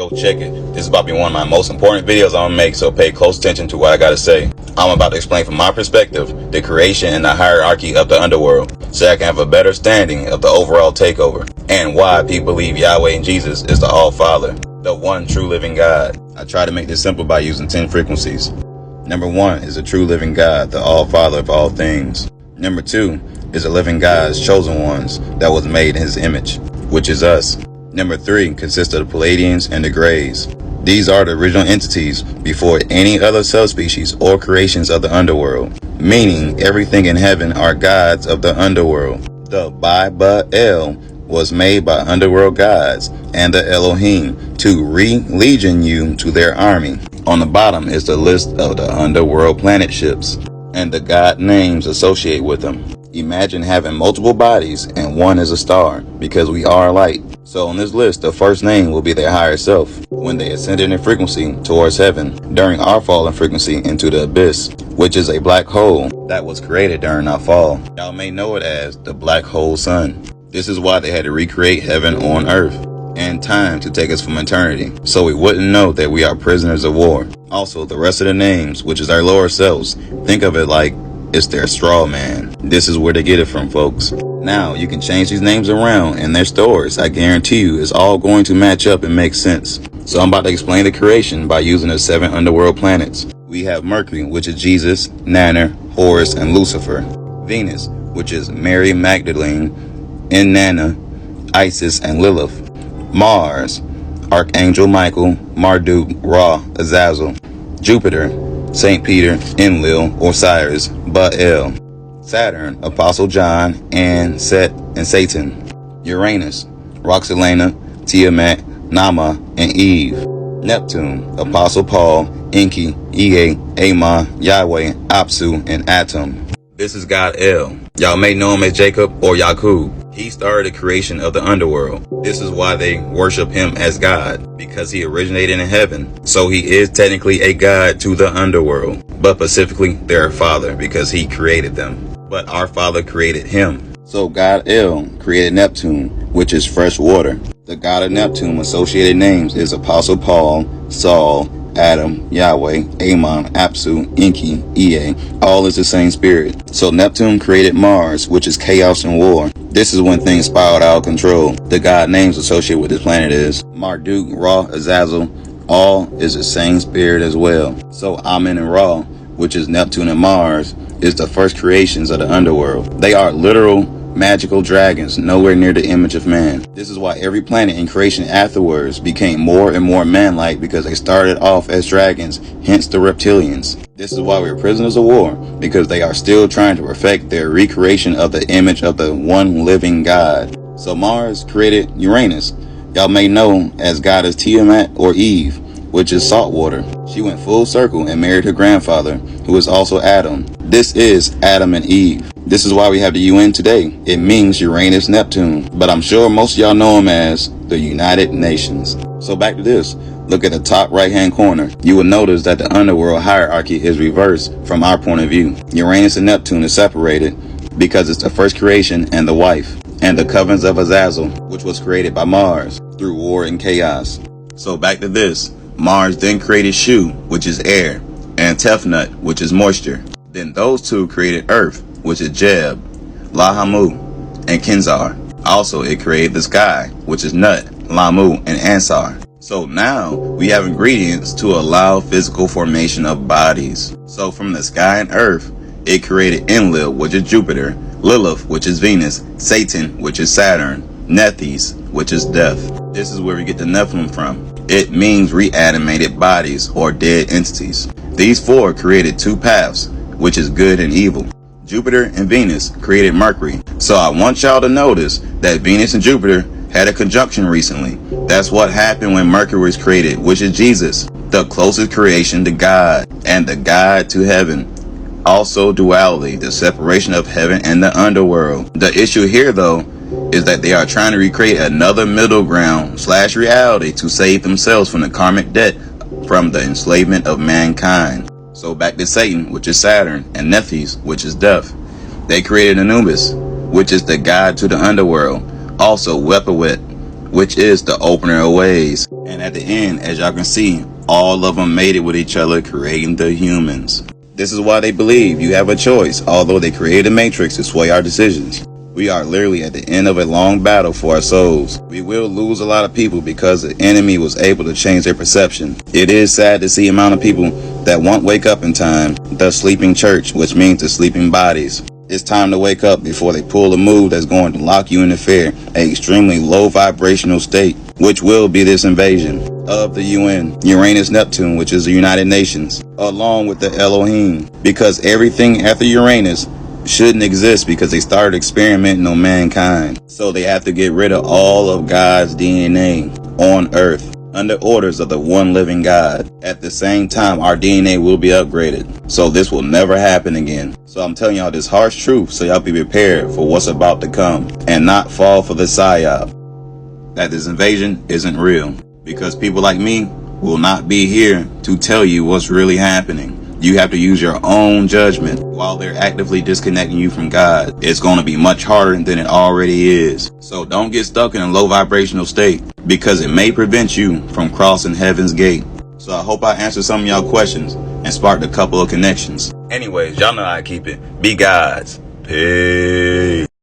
Yo, check it. This is about to be one of my most important videos I'm gonna make, so pay close attention to what I gotta say. I'm about to explain from my perspective the creation and the hierarchy of the underworld, so I can have a better standing of the overall takeover, and why people believe Yahweh and Jesus is the All-Father, the one true living God. I try to make this simple by using 10 frequencies. Number 1 is a true living God, the All-Father of all things. Number 2 is a living God's chosen ones that was made in his image, which is us. Number 3 consists of the Pleiadians and the Greys. These are the original entities before any other subspecies or creations of the underworld, meaning everything in heaven are gods of the underworld. The Ba-El was made by underworld gods and the Elohim to re-legion you to their army. On the bottom is the list of the underworld planet ships and the god names associated with them. Imagine having multiple bodies and one is a star, because we are light. So on this list, the first name will be their higher self when they ascended in frequency towards heaven during our fall in frequency into the abyss, which is a black hole that was created during our fall. Y'all may know it as the black hole sun. This is why they had to recreate heaven on earth and time to take us from eternity, so we wouldn't know that we are prisoners of war. Also, the rest of the names, which is our lower selves, think of it like it's their straw man. This is where they get it from, folks. Now, you can change these names around in their stories. I guarantee you it's all going to match up and make sense. So I'm about to explain the creation by using the 7 underworld planets. We have Mercury, which is Jesus, Nanner, Horus, and Lucifer. Venus, which is Mary Magdalene, Inanna, Isis, and Lilith. Mars, Archangel Michael, Marduk, Ra, Azazel. Jupiter, St. Peter, Enlil, Osiris, Ba-El. Saturn, Apostle John, and Set and Satan. Uranus, Roxelana, Tiamat, Nama, and Eve. Neptune, Apostle Paul, Enki, Ea, Amon, Yahweh, Apsu, and Atum. This is God El. Y'all may know him as Jacob or Yakub. He started the creation of the underworld. This is why they worship him as God, because he originated in heaven. So he is technically a god to the underworld, but specifically their father, because he created them. But our father created him. So God El created Neptune, which is fresh water. The god of Neptune associated names is Apostle Paul, Saul, Adam, Yahweh, Amon, Apsu, Enki, Ea, all is the same spirit. So Neptune created Mars, which is chaos and war. This is when things spiraled out of control. The god names associated with this planet is Marduk, Ra, Azazel, all is the same spirit as well. So Amen and Ra, which is Neptune and Mars, is the first creations of the underworld. They are literal magical dragons, nowhere near the image of man. This is why every planet in creation afterwards became more and more man-like, because they started off as dragons, hence the reptilians. This is why we're prisoners of war, because they are still trying to perfect their recreation of the image of the one living God. So Mars created Uranus. Y'all may know as goddess Tiamat or Eve, which is salt water. She went full circle and married her grandfather, who is also Adam. This is Adam and Eve. This is why we have the UN today. It means Uranus Neptune, but I'm sure most of y'all know them as the United Nations. So back to this. Look at the top right hand corner. You will notice that the underworld hierarchy is reversed from our point of view. Uranus and Neptune is separated because it's the first creation and the wife, and the covens of Azazel, which was created by Mars through war and chaos. So back to this. Mars then created Shu, which is air, and Tefnut, which is moisture. Then those two created Earth, which is Jeb, Lahamu, and Kinzar. Also, it created the sky, which is Nut, Lamu, and Ansar. So now we have ingredients to allow physical formation of bodies. So from the sky and Earth, it created Enlil, which is Jupiter, Lilith, which is Venus, Satan, which is Saturn, Nethys, which is death. This is where we get the Nephilim from. It means reanimated bodies or dead entities. These 4 created 2 paths, which is good and evil. Jupiter and Venus created Mercury. So I want y'all to notice that Venus and Jupiter had a conjunction recently. That's what happened when Mercury was created, which is Jesus, the closest creation to God and the guide to heaven. Also duality, the separation of heaven and the underworld. The issue here though is that they are trying to recreate another middle ground / reality to save themselves from the karmic debt from the enslavement of mankind. So back to Satan, which is Saturn, and Nethys, which is death. They created Anubis, which is the guide to the underworld. Also Wepawet, which is the opener of ways. And at the end, as y'all can see, all of them made it with each other, creating the humans. This is why they believe you have a choice, although they created a matrix to sway our decisions. We are literally at the end of a long battle for our souls. We will lose a lot of people because the enemy was able to change their perception. It is sad to see the amount of people that won't wake up in time, the sleeping church, which means the sleeping bodies. It's time to wake up before they pull a move that's going to lock you in fear, an extremely low vibrational state, which will be this invasion of the UN, Uranus, Neptune, which is the United Nations, along with the Elohim, because everything after Uranus shouldn't exist because they started experimenting on mankind. So they have to get rid of all of God's DNA on Earth under orders of the one living God. At the same time, our DNA will be upgraded. So this will never happen again. So I'm telling y'all this harsh truth so y'all be prepared for what's about to come and not fall for the psyop that this invasion isn't real, because people like me will not be here to tell you what's really happening. You have to use your own judgment while they're actively disconnecting you from God. It's going to be much harder than it already is. So don't get stuck in a low vibrational state because it may prevent you from crossing heaven's gate. So I hope I answered some of y'all questions and sparked a couple of connections. Anyways, y'all know how I keep it. Be gods. Peace.